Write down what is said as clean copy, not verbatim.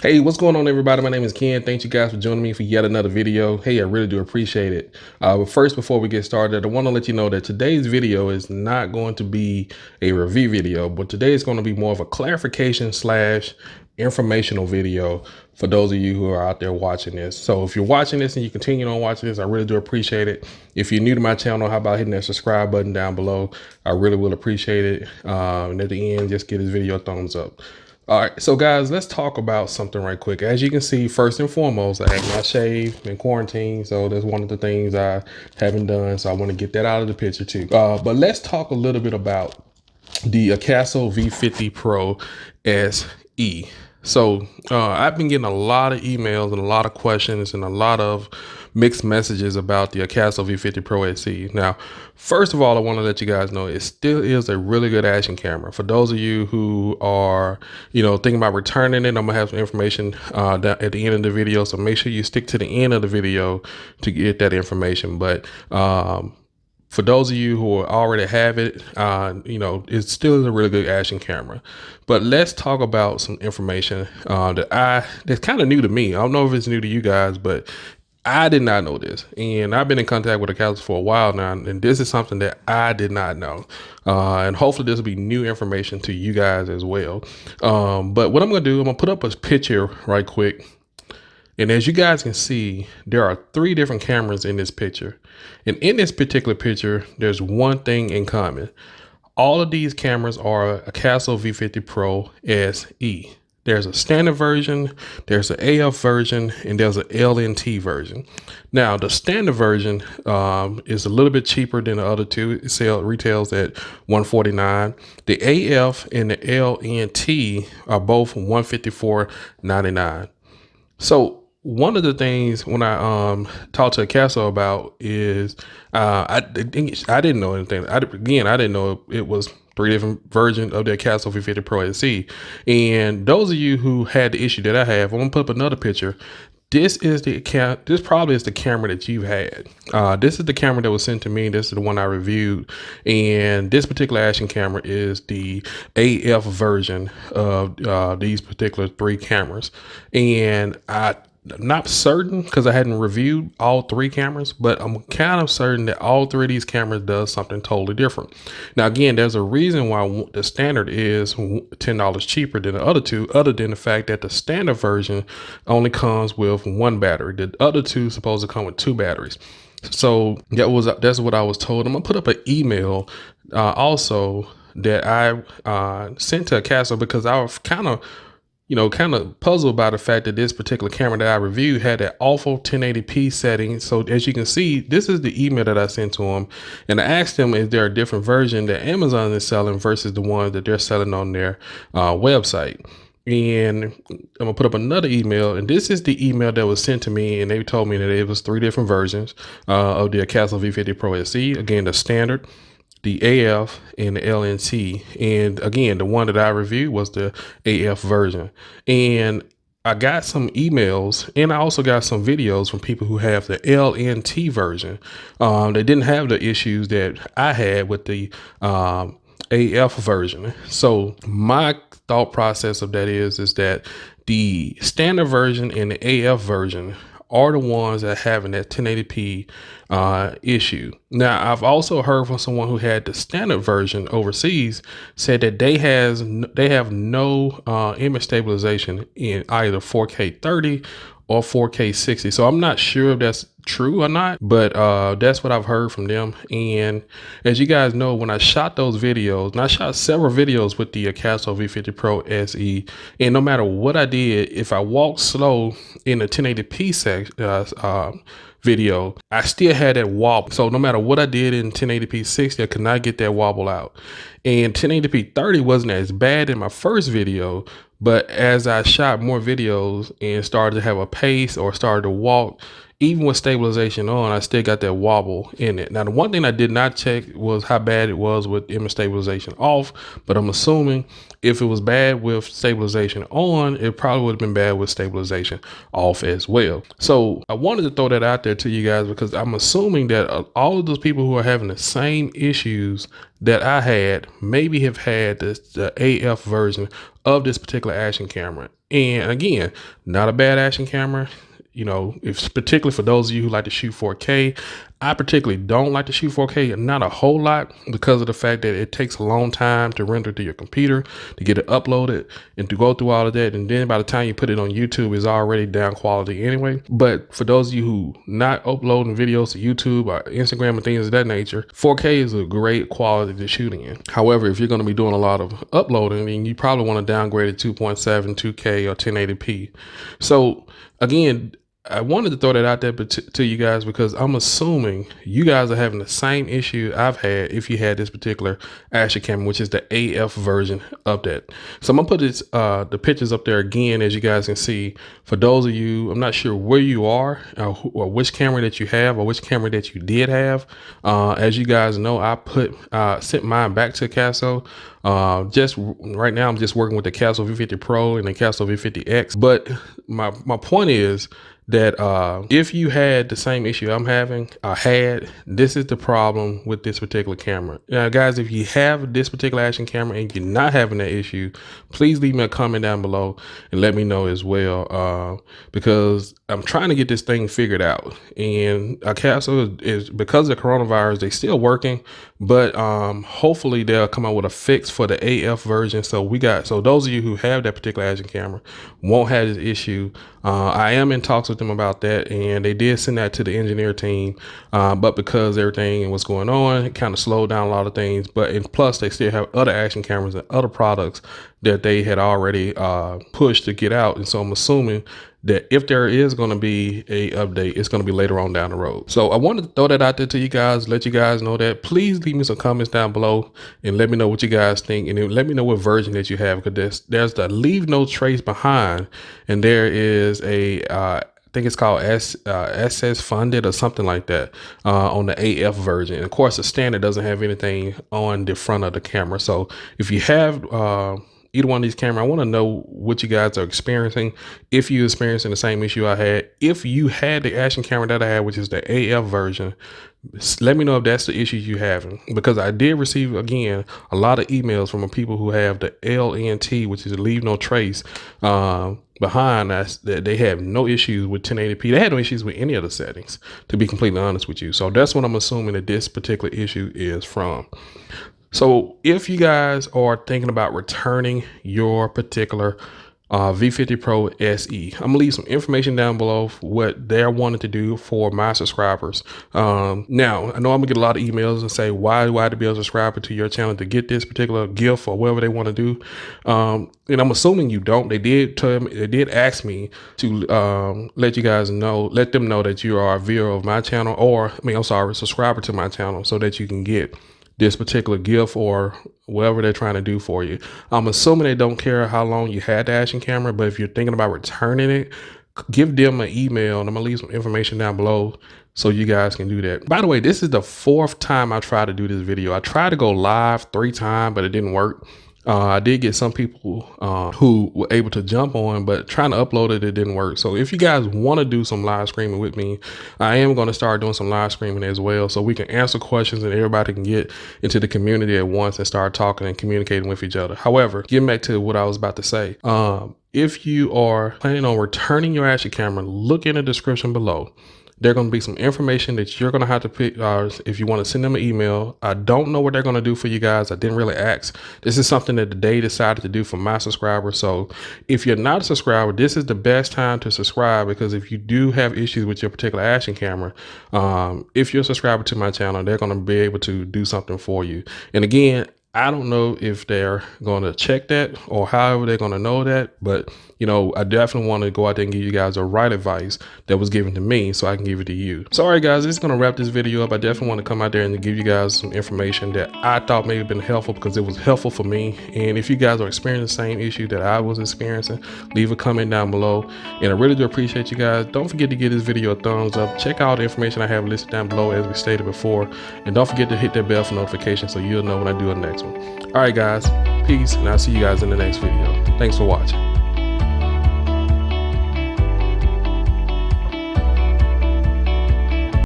Hey, what's going on, everybody? My name is Ken. Thank you guys for joining me for yet another video. Hey, I really do appreciate it. But first, before we get started, I want to let you know that today's video is not going to be a review video, but today is going to be more of a clarification slash informational video for those of you who are out there watching this. So if you're watching this and you continue on watching this, I really do appreciate it. If you're new to my channel, how about hitting that subscribe button down below? I really will appreciate it. And at the end, just give this video a thumbs up. All right, so guys, let's talk about something right quick. As you can see, first and foremost, I have not shaved in quarantine, so that's one of the things I haven't done. So I want to get that out of the picture too. But let's talk a little bit about the Akaso V50 Pro SE. So I've been getting a lot of emails and a lot of questions and a lot of mixed messages about the Akaso V50 Pro SE. Now, first of all, I want to let you guys know it still is a really good action camera. For those of you who are, thinking about returning it, I'm gonna have some information at the end of the video. So make sure you stick to the end of the video to get that information. But for those of you who already have it, it still is a really good action camera. But let's talk about some information that's kind of new to me. I don't know if it's new to you guys, but I did not know this. And I've been in contact with Akaso for a while now, and this is something that I did not know. And hopefully this will be new information to you guys as well. But what I'm going to do, I'm going to put up a picture right quick. And as you guys can see, there are 3 different cameras in this picture. And in this particular picture, there's one thing in common. All of these cameras are Akaso V50 Pro SE. There's a standard version, there's an AF version, and there's an LNT version. Now, the standard version is a little bit cheaper than the other two. It retails at $149. The AF and the LNT are both $154.99. So one of the things when I talked to Akaso about is I didn't know anything. I didn't know it was 3 different versions of the Akaso V50 Pro SE. And those of you who had the issue that I have, I'm gonna put up another picture. This probably is the camera that you've had. This is the camera that was sent to me. This is the one I reviewed. And this particular action camera is the AF version of these particular 3 cameras. And I'm not certain because I hadn't reviewed all 3 cameras, but I'm kind of certain that all 3 of these cameras does something totally different. Now, again, there's a reason why the standard is $10 cheaper than the other 2, other than the fact that the standard version only comes with 1 battery. The other 2 supposed to come with 2 batteries. So that's what I was told. I'm gonna put up an email also that I sent to Akaso because I was kind of puzzled by the fact that this particular camera that I reviewed had that awful 1080p setting. So as you can see, this is the email that I sent to them. And I asked them, is there a different version that Amazon is selling versus the one that they're selling on their website? And I'm gonna put up another email, and this is the email that was sent to me, and they told me that it was 3 different versions of the Akaso V50 Pro SE. Again, the standard, the AF, and the LNT. And again, the one that I reviewed was the AF version. And I got some emails, and I also got some videos from people who have the LNT version. They didn't have the issues that I had with the AF version. So my thought process of that is that the standard version and the AF version are the ones that are having that 1080p issue. Now, I've also heard from someone who had the standard version overseas said that they have no image stabilization in either 4K 30 or 4K 60. So I'm not sure if that's true or not, but that's what I've heard from them. And as you guys know, when I shot those videos, and I shot several videos with the Akaso V50 Pro SE, and no matter what I did, if I walked slow in the 1080p video, I still had that wobble. So no matter what I did in 1080p 60, I could not get that wobble out. And 1080p 30 wasn't as bad in my first video, but as I shot more videos and started to have a pace or started to walk even with stabilization on, I still got that wobble in it. Now, the one thing I did not check was how bad it was with image stabilization off, but I'm assuming if it was bad with stabilization on, it probably would have been bad with stabilization off as well. So I wanted to throw that out there to you guys because I'm assuming that all of those people who are having the same issues that I had maybe have had the AF version of this particular action camera. And again, not a bad action camera. You know, if particularly for those of you who like to shoot 4K, I particularly don't like to shoot 4K, not a whole lot, because of the fact that it takes a long time to render to your computer, to get it uploaded, and to go through all of that. And then by the time you put it on YouTube, it's already down quality anyway. But for those of you who not uploading videos to YouTube or Instagram and things of that nature, 4K is a great quality to shoot in. However, if you're going to be doing a lot of uploading, then you probably want to downgrade it to 2.7, 2K, or 1080p. So again, I wanted to throw that out there to you guys because I'm assuming you guys are having the same issue I've had if you had this particular action camera, which is the AF version of that. So I'm gonna put this, the pictures up there again, as you guys can see. For those of you, I'm not sure where you are or which camera that you have or which camera that you did have. As you guys know, I sent mine back to Akaso. Just right now, I'm just working with the Akaso V50 Pro and the Akaso V50X. But my point is that if you had the same issue I'm having, this is the problem with this particular camera. Now, guys, if you have this particular action camera and you're not having that issue, please leave me a comment down below and let me know as well, because I'm trying to get this thing figured out. And Akaso is because of the coronavirus, they still working, but hopefully they'll come out with a fix for the AF version. So those of you who have that particular action camera won't have this issue. I am in talks with them about that, and they did send that to the engineer team, but because everything was going on, it kind of slowed down a lot of things. And plus they still have other action cameras and other products that they had already pushed to get out. And so I'm assuming that if there is going to be a update, it's going to be later on down the road. So I wanted to throw that out there to you guys, let you guys know that. Please leave me some comments down below and let me know what you guys think, and then let me know what version that you have, because there's the leave no trace behind, and there is I think it's called SS funded or something like that on the AF version. And of course, the standard doesn't have anything on the front of the camera. So if you have either one of these cameras, I want to know what you guys are experiencing. If you're experiencing the same issue I had, if you had the action camera that I had, which is the AF version, let me know if that's the issues you're having, because I did receive, again, a lot of emails from people who have the LNT, which is leave no trace, behind us, that they have no issues with 1080p. They had no issues with any of the settings, to be completely honest with you. So that's what I'm assuming that this particular issue is from. So if you guys are thinking about returning your particular V50 Pro SE, I'm gonna leave some information down below for what they're wanting to do for my subscribers. Now, I know I'm gonna get a lot of emails and say, why do I have to be a subscriber to your channel to get this particular gift or whatever they want to do? And I'm assuming you don't. They did ask me to let them know that you are a viewer of my channel, or subscriber to my channel, so that you can get this particular gift or whatever they're trying to do for you. I'm assuming they don't care how long you had the action camera, but if you're thinking about returning it, give them an email, and I'm gonna leave some information down below so you guys can do that. By the way, this is the 4th time I tried to do this video. I tried to go live 3 times, but it didn't work. I did get some people who were able to jump on, but trying to upload it didn't work. So if you guys want to do some live streaming with me, I am going to start doing some live streaming as well, so we can answer questions and everybody can get into the community at once and start talking and communicating with each other. However, getting back to what I was about to say, if you are planning on returning your action camera, look in the description below. There's going to be some information that you're going to have to pick if you want to send them an email. I don't know what they're going to do for you guys. I didn't really ask. This is something that they decided to do for my subscribers. So if you're not a subscriber, this is the best time to subscribe, because if you do have issues with your particular action camera, if you're a subscriber to my channel, they're going to be able to do something for you. And again, I don't know if they're going to check that or however they're going to know that, but you know, I definitely want to go out there and give you guys the right advice that was given to me so I can give it to you. So all right guys, this is going to wrap this video up. I definitely want to come out there and give you guys some information that I thought may have been helpful because it was helpful for me. And if you guys are experiencing the same issue that I was experiencing, leave a comment down below. And I really do appreciate you guys. Don't forget to give this video a thumbs up. Check out the information I have listed down below as we stated before. And don't forget to hit that bell for notifications so you'll know when I do the next one. All right guys, peace, and I'll see you guys in the next video. Thanks for watching.